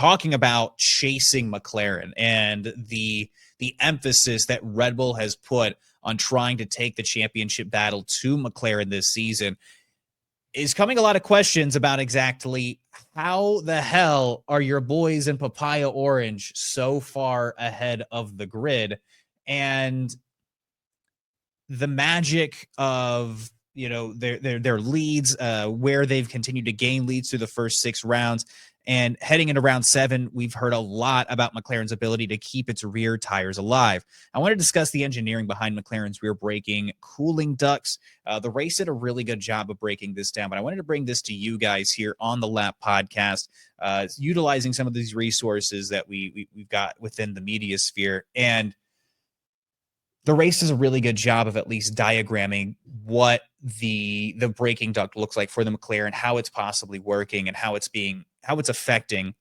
talking about chasing McLaren and the emphasis that Red Bull has put on trying to take the championship battle to McLaren this season, is coming a lot of questions about exactly how the hell are your boys in Papaya Orange so far ahead of the grid, and the magic of, you know, their leads, where they've continued to gain leads through the first 6 rounds. And heading into round 7, we've heard a lot about McLaren's ability to keep its rear tires alive. I want to discuss the engineering behind McLaren's rear braking cooling ducts. The race did a really good job of breaking this down, but I wanted to bring this to you guys here on the Lapped Podcast, utilizing some of these resources that we've got within the media sphere. And the race does a really good job of at least diagramming what the braking duct looks like for the McLaren, how it's possibly working, and how it's affecting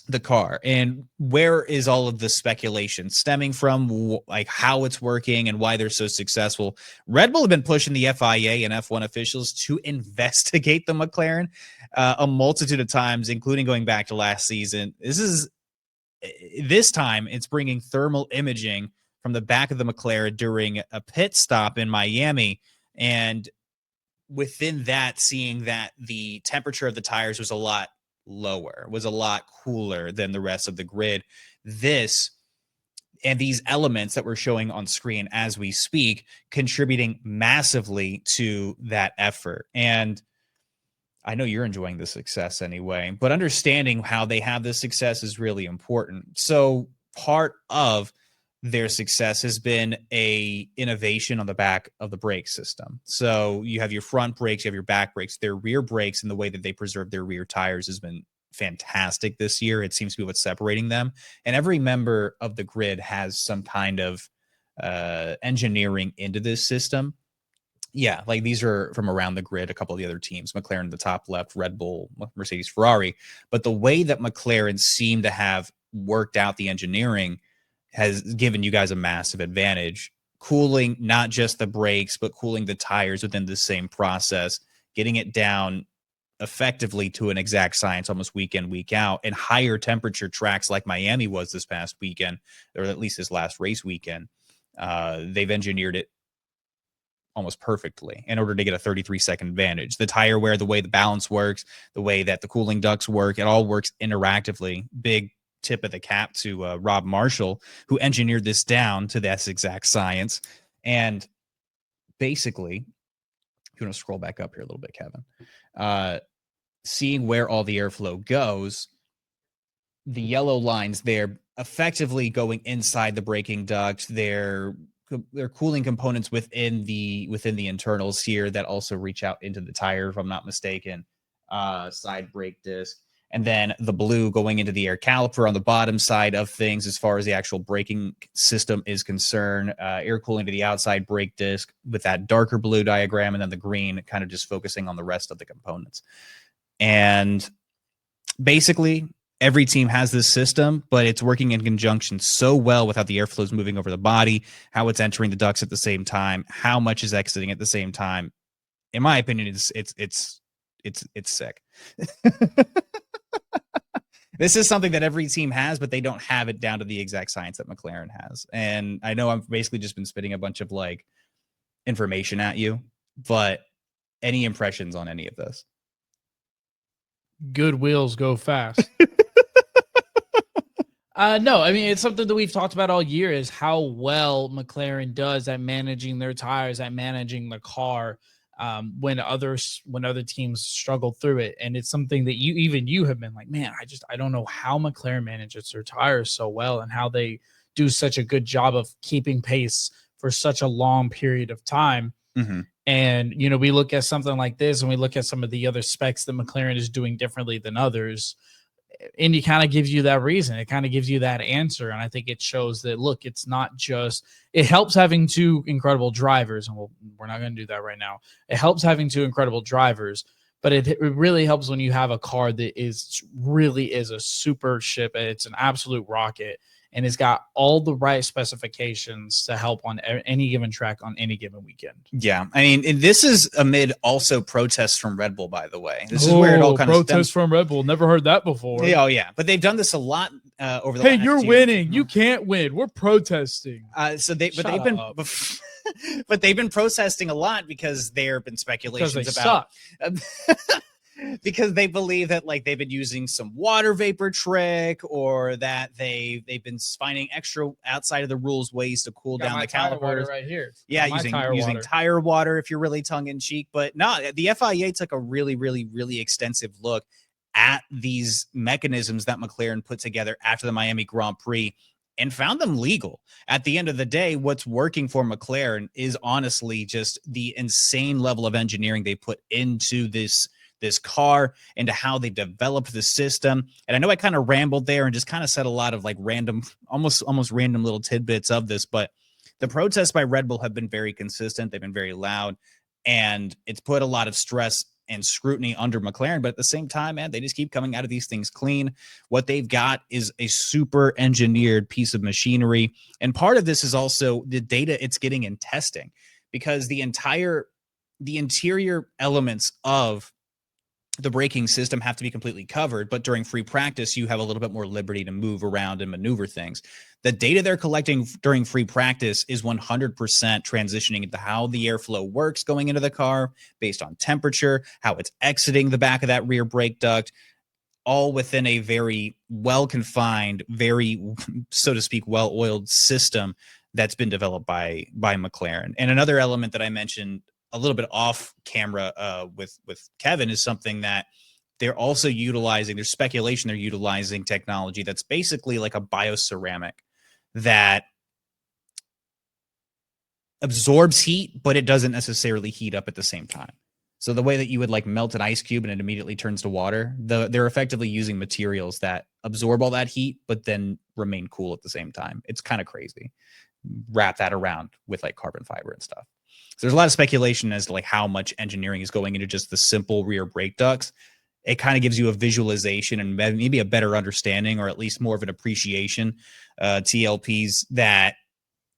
the car. And where is all of the speculation stemming from, like how it's working and why they're so successful? Red Bull have been pushing the FIA and F1 officials to investigate the McLaren a multitude of times, including going back to last season. This time it's bringing thermal imaging from the back of the McLaren during a pit stop in Miami. And within that, seeing that the temperature of the tires was a lot lower, was a lot cooler than the rest of the grid. This and these elements that we're showing on screen as we speak, contributing massively to that effort. And I know you're enjoying the success anyway, but understanding how they have this success is really important. So part of their success has been a innovation on the back of the brake system. So you have your front brakes, you have your back brakes, their rear brakes, and the way that they preserve their rear tires has been fantastic this year. It seems to be what's separating them. And every member of the grid has some kind of engineering into this system. Yeah, like these are from around the grid, a couple of the other teams, McLaren, the top left, Red Bull, Mercedes, Ferrari. But the way that McLaren seem to have worked out the engineering has given you guys a massive advantage, cooling not just the brakes, but cooling the tires within the same process, getting it down effectively to an exact science, almost week in, week out, and higher temperature tracks like Miami was this past weekend, or at least this last race weekend. They've engineered it almost perfectly in order to get a 33-second advantage. The tire wear, the way the balance works, the way that the cooling ducts work, it all works interactively. Big tip of the cap to Rob Marshall, who engineered this down to this exact science. And basically, if you want to scroll back up here a little bit, Kevin, seeing where all the airflow goes, the yellow lines there effectively going inside the braking duct. They're cooling components within the internals here that also reach out into the tire, if I'm not mistaken. Side brake disc. And then the blue going into the air caliper on the bottom side of things as far as the actual braking system is concerned. Air cooling to the outside brake disc with that darker blue diagram, and then the green kind of just focusing on the rest of the components. And basically, every team has this system, but it's working in conjunction so well with how the airflow is moving over the body, how it's entering the ducts at the same time, how much is exiting at the same time. In my opinion, it's sick. This is something that every team has, but they don't have it down to the exact science that McLaren has. And I know I've basically just been spitting a bunch of like information at you, but any impressions on any of this? Good wheels go fast. No, I mean, it's something that we've talked about all year, is how well McLaren does at managing their tires, at managing the car, when other teams struggle through it. And it's something that you have been like, man, I don't know how McLaren manages their tires so well, and how they do such a good job of keeping pace for such a long period of time. Mm-hmm. And, you know, we look at something like this and we look at some of the other specs that McLaren is doing differently than others. Indy kind of gives you that reason. It kind of gives you that answer. And I think it shows that, look, it's not just, it helps having two incredible drivers. And we're not going to do that right now. It helps having two incredible drivers, but it really helps when you have a car that really is a super ship. It's an absolute rocket. and it's got all the right specifications to help on any given track on any given weekend. Yeah, I mean, and this is amid also protests from Red Bull, by the way. This is where it all kind of protests from Red Bull. Never heard that before. Oh yeah, but they've done this a lot over the. Hey, last you're year. winning. You can't win. We're protesting. But they've been protesting a lot because there have been speculations about. Because they believe that like they've been using some water vapor trick, or that they've been finding extra outside of the rules ways to cool down the calipers. Right here. Yeah, using tire water if you're really tongue in cheek. But no, the FIA took a really, really, really extensive look at these mechanisms that McLaren put together after the Miami Grand Prix and found them legal. At the end of the day, what's working for McLaren is honestly just the insane level of engineering they put into this car, into how they developed the system. And I know I kind of rambled there and just kind of said a lot of like random, almost random little tidbits of this, but the protests by Red Bull have been very consistent. They've been very loud, and it's put a lot of stress and scrutiny under McLaren. But at the same time, man, they just keep coming out of these things clean. What they've got is a super engineered piece of machinery. And part of this is also the data it's getting in testing, because the interior elements of the braking system have to be completely covered, but during free practice, you have a little bit more liberty to move around and maneuver things. The data they're collecting during free practice is 100% transitioning into how the airflow works going into the car based on temperature, how it's exiting the back of that rear brake duct, all within a very well-confined, very, so to speak, well-oiled system that's been developed by McLaren. And another element that I mentioned a little bit off camera with Kevin is something that they're also utilizing. There's speculation they're utilizing technology that's basically like a bioceramic that absorbs heat, but it doesn't necessarily heat up at the same time. So the way that you would like melt an ice cube and it immediately turns to water, they're effectively using materials that absorb all that heat, but then remain cool at the same time. It's kind of crazy. Wrap that around with like carbon fiber and stuff. So there's a lot of speculation as to like how much engineering is going into just the simple rear brake ducts. It kind of gives you a visualization and maybe a better understanding, or at least more of an appreciation, TLPs, that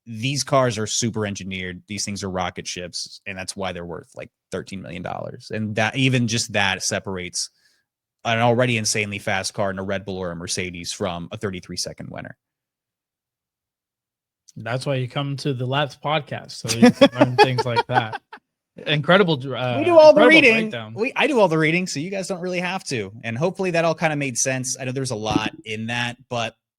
these cars are super engineered. These things are rocket ships, and that's why they're worth like $13 million. And that even just that separates an already insanely fast car in a Red Bull or a Mercedes from a 33-second winner. That's why you come to the Lapped Podcast, so you can learn things like that. Incredible. We do all the reading. I do all the reading, so you guys don't really have to. And hopefully that all kind of made sense. I know there's a lot in that, but